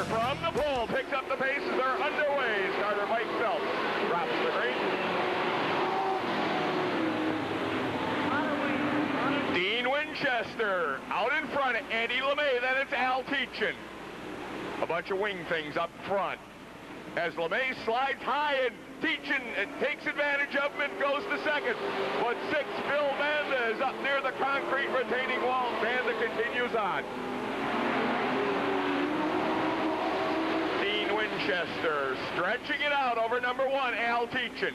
From the pole, picks up the pace as they're underway. Starter Mike Phelps drops the green. Dean Winchester out in front, Eddie LeMay, then it's Al Teachin. A bunch of wing things up front. As LeMay slides high and Teachin takes advantage of him and goes to second. But 6, Bill Vanda is up near the concrete retaining wall. Vanda continues on. Winchester stretching it out over number 1, Al Teachin.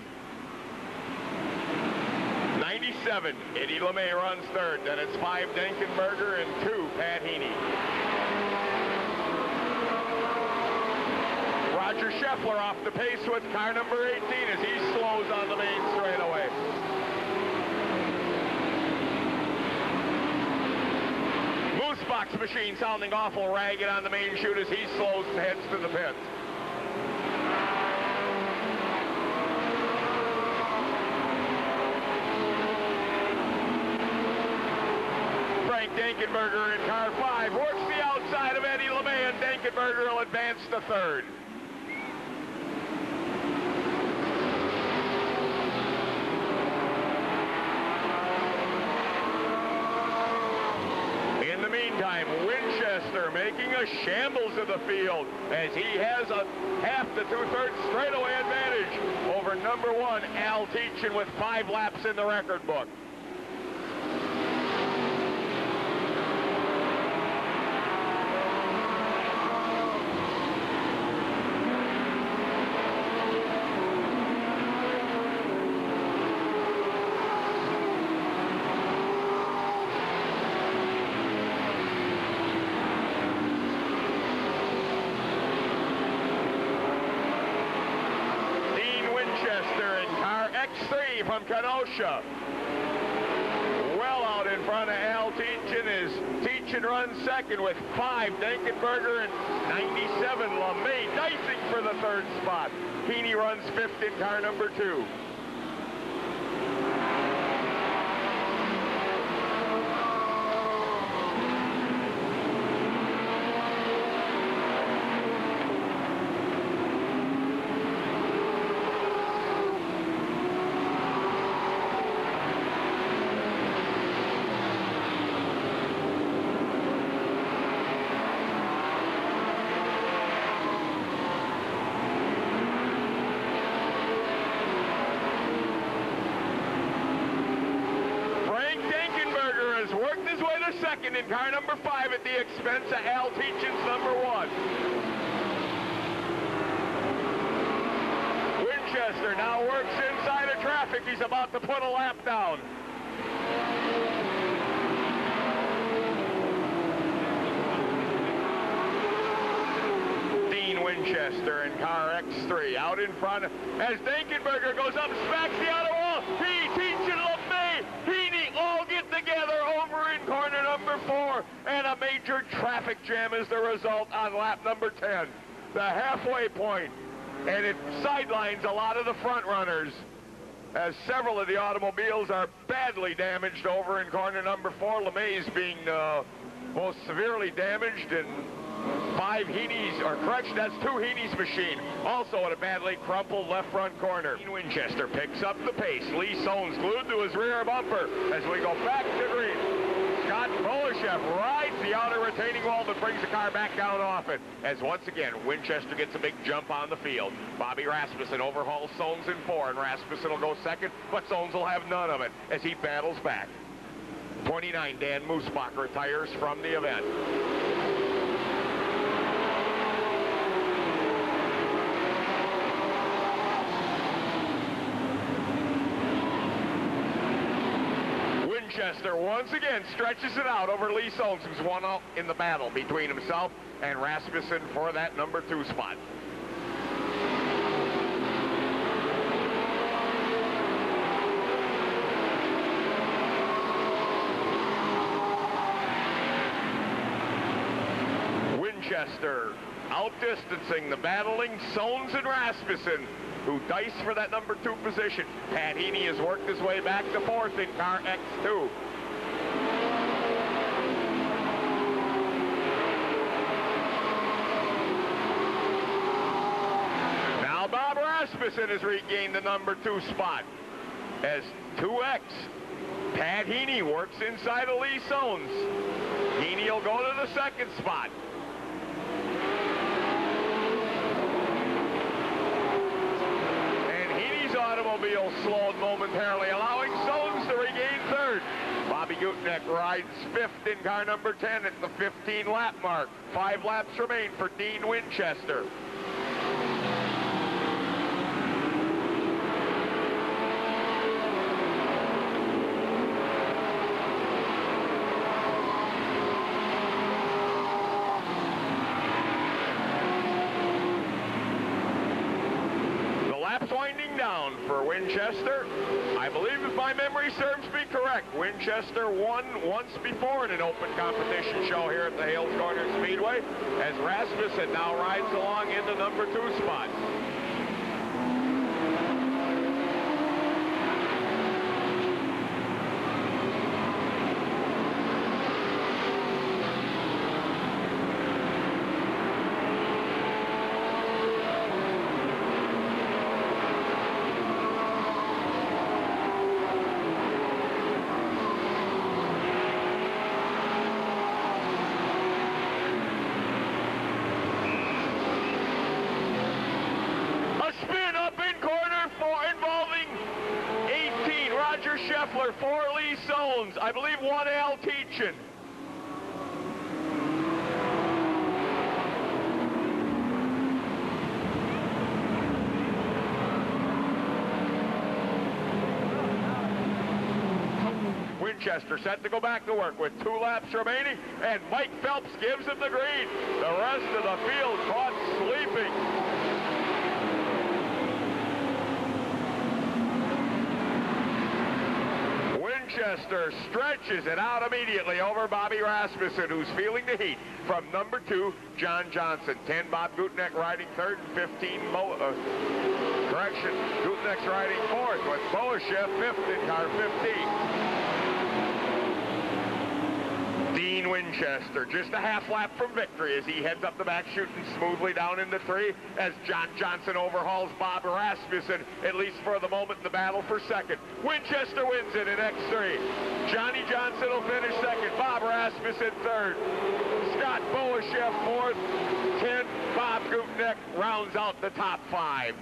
97, Eddie LeMay runs third. Then it's 5, Denkenberger, and 2, Pat Heaney. Roger Scheffler off the pace with car number 18 as he slows on the main straightaway. Moosebach's machine sounding awful ragged on the main chute as he slows and heads to the pits. Frank Denkenberger in car 5 works the outside of Eddie LeMay, and Denkenberger will advance to third. In the meantime, Winchester making a shambles of the field as he has a half to 2/3 straightaway advantage over number 1, Al Teachin, with 5 laps in the record book. X3 from Kenosha. Well out in front of Al Teachin as Teachin runs second with 5, Denkenberger, and 97, LeMay dicing for the 3rd spot. Heaney runs 5th in car number 2. Second in car number 5 at the expense of Al Teachin's number 1. Winchester now works inside of traffic. He's about to put a lap down. Dean Winchester in car X3 out in front as Denkenberger goes up, smacks the outer wall. Teachin, LeMay, Heaney all get together over in corner number 4, and a major traffic jam is the result on lap number 10. The halfway point, and it sidelines a lot of the front runners as several of the automobiles are badly damaged over in corner number 4. LeMay's being most severely damaged, and 5 Heaney's, or correction, that's 2 Heaney's machine, also in a badly crumpled left front corner. Winchester picks up the pace. Lee Soanes glued to his rear bumper as we go back to green. Scott Bolashev rides the outer retaining wall but brings the car back down off it as once again Winchester gets a big jump on the field. Bobby Rasmussen overhauls Soanes in 4, and Rasmussen will go second, but Soanes will have none of it as he battles back. 29, Dan Moosebach retires from the event. Winchester once again stretches it out over Lee Soanes, who's won out in the battle between himself and Rasmussen for that number 2 spot. Winchester outdistancing the battling Sones and Rasmussen, who dice for that number 2 position. Pat Heaney has worked his way back to 4th in car X2. Now Bob Rasmussen has regained the number 2 spot as 2X. Pat Heaney works inside of Lee Sones. Heaney will go to the 2nd spot. And Heaney's automobile slowed momentarily, allowing Sones to regain 3rd. Bobby Gutneck rides 5th in car number 10 at the 15-lap mark. 5 laps remain for Dean Winchester. Winding down for Winchester. I believe, if my memory serves me correct, Winchester won once before in an open competition show here at the Hales Corner Speedway, as Rasmussen now rides along in the number 2 spot. Scheffler, 4 Lee Sones, I believe 1 Al Teachin. Winchester set to go back to work with 2 laps remaining, and Mike Phelps gives him the green. The rest of the field caught sleeping. Winchester stretches it out immediately over Bobby Rasmussen, who's feeling the heat from number 2, John Johnson. 10, Bob Gutneck riding 3rd, and 15, Gutneck's riding 4th, with Boashev 5th in car 15. Dean Winchester just a half lap from victory as he heads up the back, shooting smoothly down into 3 as John Johnson overhauls Bob Rasmussen, at least for the moment, in the battle for 2nd. Winchester wins it in X3. Johnny Johnson will finish 2nd. Bob Rasmussen 3rd. Scott Boashev 4th. 10, Bob Gutneck rounds out the top 5.